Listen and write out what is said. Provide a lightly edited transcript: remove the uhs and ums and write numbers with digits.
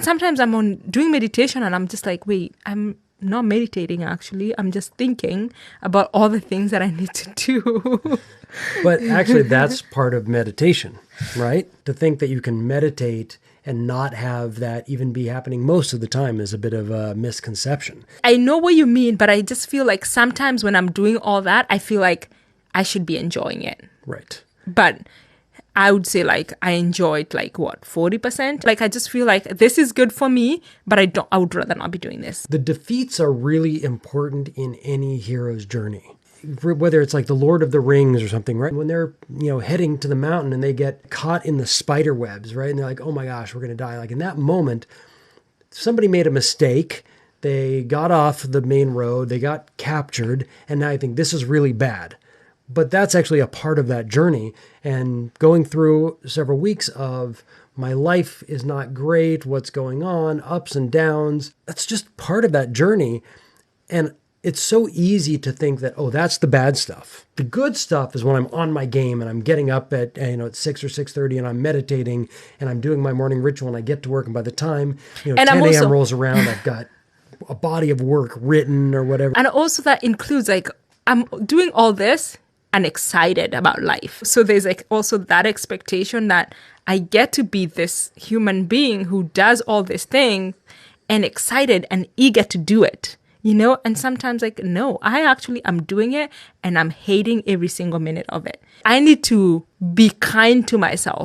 sometimes I'm doing meditation and I'm just like, wait, I'm not meditating actually. I'm just thinking about all the things that I need to do. But actually, that's part of meditation, right? To think that you can meditate and not have that even be happening most of the time is a bit of a misconception. I know what you mean, but I just feel like sometimes when I'm doing all that, I feel like I should be enjoying it. Right. But I would say like I enjoyed like what, 40%? Like I just feel like this is good for me, but I would rather not be doing this. The defeats are really important in any hero's journey. Whether it's like the Lord of the Rings or something, right? When they're, heading to the mountain and they get caught in the spider webs, right? And they're like, oh my gosh, we're going to die. Like in that moment, somebody made a mistake. They got off the main road. They got captured. And now I think this is really bad. But that's actually a part of that journey. And going through several weeks of my life is not great, what's going on, ups and downs, that's just part of that journey. And it's so easy to think that, oh, that's the bad stuff. The good stuff is when I'm on my game and I'm getting up at, at 6 or 6:30 and I'm meditating and I'm doing my morning ritual and I get to work. And by the time, 10 a.m. rolls around, I've got a body of work written or whatever. And also that includes like, I'm doing all this and excited about life. So there's like also that expectation that I get to be this human being who does all this thing and excited and eager to do it. And sometimes like, no, I'm doing it and I'm hating every single minute of it. I need to be kind to myself